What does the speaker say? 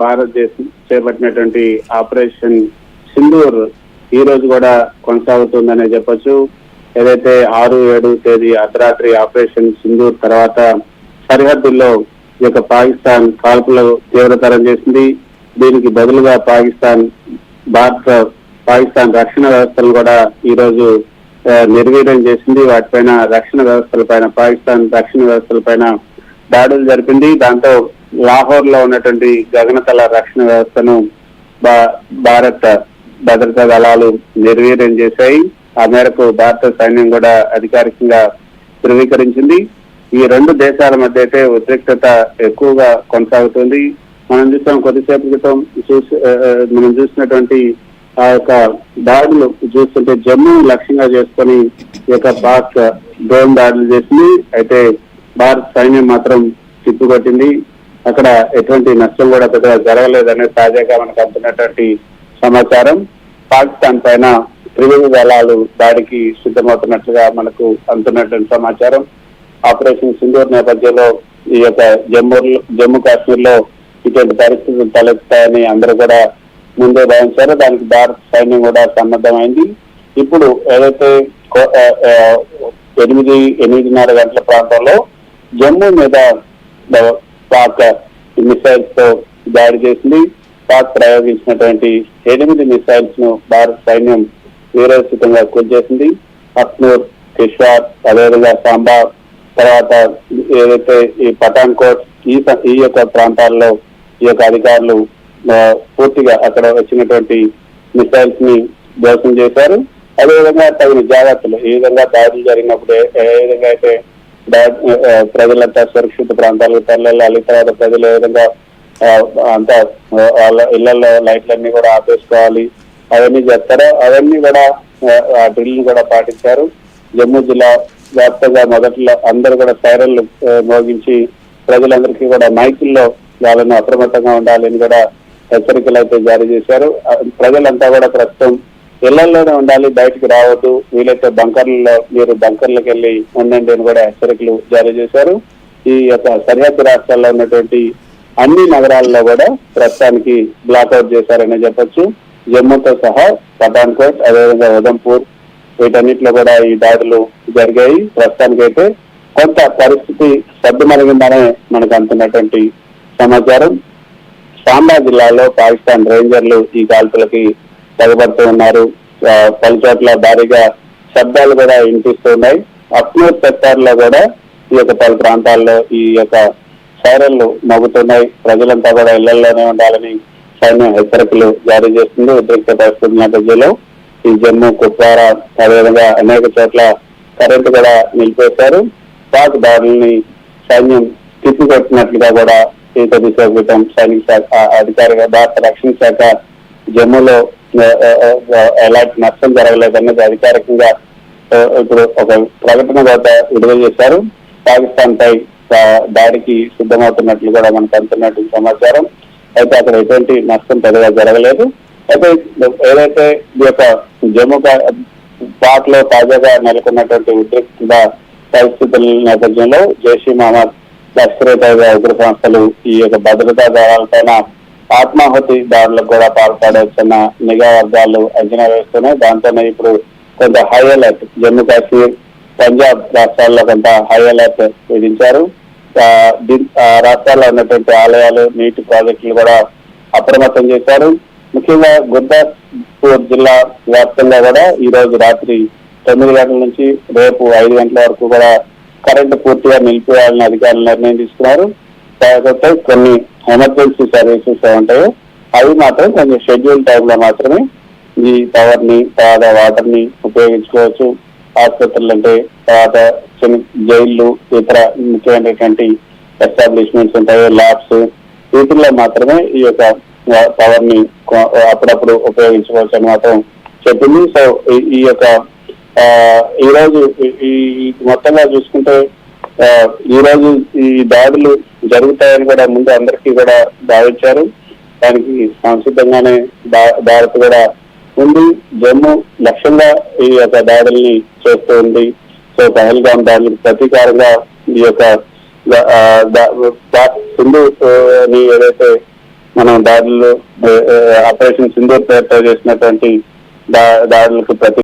భారతదేశం చేపట్టినటువంటి ఆపరేషన్ సింధూర్ ఈ రోజు కూడా కొనసాగుతుందనే చెప్పొచ్చు. ఏదైతే 6-7 తేదీ అర్ధరాత్రి ఆపరేషన్ సింధూర్ తర్వాత సరిహద్దుల్లో ఈ యొక్క పాకిస్తాన్ కాల్పులు తీవ్రతరం చేసింది. దీనికి బదులుగా పాకిస్తాన్ రక్షణ వ్యవస్థలు కూడా ఈ రోజు నిర్వీర్యం చేసింది. వాటిపైన రక్షణ వ్యవస్థలపైన పాకిస్తాన్ రక్షణ వ్యవస్థలపైన దాడులు జరిపింది. దాంతో లాహోర్ లో ఉన్నటువంటి గగనతల రక్షణ వ్యవస్థను భారత భద్రతా దళాలు నిర్వీర్యం చేశాయి. ఆ మేరకు భారత సైన్యం కూడా అధికారికంగా ధృవీకరించింది. ఈ రెండు దేశాల మధ్య అయితే ఉద్రిక్తత ఎక్కువగా కొనసాగుతుంది. మనం చూసాం కొద్దిసేపు క్రితం మనం చూసినటువంటి ఆ యొక్క దాడులు చూస్తుంటే జమ్మూ లక్ష్యంగా చేసుకొని ఈ యొక్క పాక్ డ్రోన్ దాడులు చేసింది. అయితే భారత సైన్యం మాత్రం తిప్పుకొట్టింది. అక్కడ ఎటువంటి నష్టం కూడా పెద్దగా జరగలేదనే తాజాగా మనకు అందుతున్నటువంటి సమాచారం. పాకిస్తాన్ పైన త్రివిధ దళాలు దాడికి సిద్ధమవుతున్నట్లుగా మనకు అందుతున్నటువంటి సమాచారం. ఆపరేషన్ సింధూర్ నేపథ్యంలో ఈ యొక్క జమ్మూ కాశ్మీర్ లో ఇటువంటి పరిస్థితులు తలెత్తాయని అందరూ కూడా ముందే భావించారు. దానికి భారత సైన్యం కూడా సన్నద్ధమైంది. ఇప్పుడు ఏదైతే 8-8:30 గంటల ప్రాంతంలో జమ్మూ మీద పాక్ మిసైల్స్ తో దాడి చేసింది. పాక్ ప్రయోగించినటువంటి 8 మిసైల్స్ ను భారత సైన్యం వీరోచితంగా కూల్చేసింది. అఖ్నూర్, కిష్వార్, అదేవిధంగా సాంబా, తర్వాత ఏదైతే ఈ పఠాన్కోట్ ఈ యొక్క ప్రాంతాల్లో ఈ యొక్క అధికారులు పూర్తిగా అక్కడ వచ్చినటువంటి మిసైల్స్ ని ధ్వంసం చేశారు. అదేవిధంగా తగిన జాగ్రత్తలు ఈ విధంగా దాడులు జరిగినప్పుడు ఏ విధంగా అయితే ప్రజలంతా సురక్షిత ప్రాంతాలకు తరలించాలి, తర్వాత ప్రజలు ఏ విధంగా అంతా వాళ్ళ ఇళ్లలో లైట్లన్నీ కూడా ఆపేసుకోవాలి అవన్నీ చేస్తారో అవన్నీ కూడా ఆ డ్రిల్ ని కూడా పాటించారు. జమ్మూ జిల్లా వ్యాప్తంగా మొదట్లో అందరూ కూడా సైరన్లు మోగించి ప్రజలందరికీ కూడా మైకుల్లో వాళ్ళను అప్రమత్తంగా ఉండాలని కూడా హెచ్చరికలు అయితే జారీ చేశారు. ప్రజలంతా కూడా ప్రస్తుతం ఇళ్లలోనే ఉండాలి, బయటకు రావద్దు, వీలైతే మీరు బంకర్లకు వెళ్ళి ఉండండి అని కూడా హెచ్చరికలు జారీ చేశారు. ఈ యొక్క సరిహద్దు రాష్ట్రాల్లో ఉన్నటువంటి అన్ని నగరాల్లో కూడా ప్రస్తుతానికి బ్లాక్అవుట్ చేశారని చెప్పొచ్చు. జమ్మూతో సహా పఠాన్కోట్, అదేవిధంగా ఉదంపూర్ వీటన్నిటిలో కూడా ఈ దాడులు జరిగాయి. ప్రస్తుతానికైతే కొంత పరిస్థితి సద్దుమణిగిందనే మనకు అందుతున్నటువంటి సమాచారం. సాంబా జిల్లాలో పాకిస్తాన్ రేంజర్లు ఈ కాల్పులకి తెగబడుతూ ఉన్నారు. పలు చోట్ల భారీగా శబ్దాలు కూడా వినిపిస్తున్నాయి. అఖ్నూర్ సెక్టార్ లో కూడా ఈ యొక్క పలు ప్రాంతాల్లో ఈ యొక్క సైరన్లు మోగుతున్నాయి. ప్రజలంతా కూడా ఇళ్లలోనే ఉండాలని సైన్యం హెచ్చరికలు జారీ చేస్తుంది. ఉద్రిక్త పరిస్థితుల నేపథ్యంలో ఈ జమ్మూ, కుప్వారా అదేవిధంగా అనేక చోట్ల కరెంటు కూడా నిలిపేశారు. పాక్ దాడుల్ని సైన్యం తిప్పికొట్టినట్లుగా కూడా కొద్దిసేపు క్రితం సైనిక శాఖ అధికారిగా భారత రక్షణ శాఖ జమ్మూలో ఎలాంటి నష్టం జరగలేదన్నది అధికారికంగా ఇప్పుడు ఒక ప్రకటన కూడా విడుదల చేశారు. పాకిస్తాన్ పై దాడికి సిద్ధమవుతున్నట్లు కూడా మనకు అందుతున్నట్టు సమాచారం. అయితే అక్కడ ఎటువంటి నష్టం పెద్దగా జరగలేదు. అయితే ఏదైతే ఈ యొక్క జమ్మూ పాక్ లో తాజాగా నెలకొన్నటువంటి ఉద్రిక్త పరిస్థితుల నేపథ్యంలో జైష్-ఈ మహమ్మద్, లష్కర్-ఏ-తోయిబా ఉగ్ర సంస్థలు ఈ యొక్క భద్రతా దళాలపైన ఆత్మాహుతి దాడులకు కూడా పాల్పడవచ్చన్న నిఘా వర్గాలు అంచనా వేస్తున్నాయి. దాంతోనే ఇప్పుడు కొంత హై అలర్ట్ జమ్మూ కాశ్మీర్, పంజాబ్ రాష్ట్రాల్లో కొంత హై అలర్ట్ విధించారు. రాష్ట్రాల్లో ఉన్నటువంటి ఆలయాలు, నీటి ప్రాజెక్టులు కూడా అప్రమత్తం చేశారు. ముఖ్యంగా గుర్దాస్పూర్ జిల్లా వ్యాప్తంగా కూడా ఈ రోజు రాత్రి 9 గంటల నుంచి రేపు 5 గంటల వరకు కూడా కరెంటు పూర్తిగా నిలిపివేయాలని అధికారులు నిర్ణయం తీసుకున్నారు. కాకపోతే కొన్ని ఎమర్జెన్సీ సర్వీసెస్ ఉంటాయో అవి మాత్రం కొంచెం షెడ్యూల్ టైంలో మాత్రమే ఈ పవర్ ని, తర్వాత వాటర్ ని ఉపయోగించుకోవచ్చు. ఆసుపత్రులు అంటే తర్వాత జైళ్లు, ఇతర ముఖ్యమైనటువంటి ఎస్టాబ్లిష్మెంట్స్ ఉంటాయో ల్యాబ్స్, వీటిల్లో మాత్రమే ఈ యొక్క పవర్ ని అప్పుడప్పుడు ఉపయోగించుకోవచ్చు అని మాత్రం చెప్పింది. సో ఈ యొక్క ఈ రోజు ఈ మొత్తంగా చూసుకుంటే ఈ రోజు ఈ దాడులు జరుగుతాయని కూడా ముందు అందరికీ కూడా భావించారు. దానికి సంసిద్ధంగానే భారత్ కూడా ఉంది. జమ్మూ లక్ష్యంగా ఈ యొక్క దాడుల్ని చేస్తూ ఉంది. సో పహల్గాం దాడులకు ప్రతీకారంగా ఈ యొక్క సింధు ఏదైతే మనం దాడులు ఆపరేషన్ సింధూర్ పేరుతో చేసినటువంటి దాడులకు ప్రతి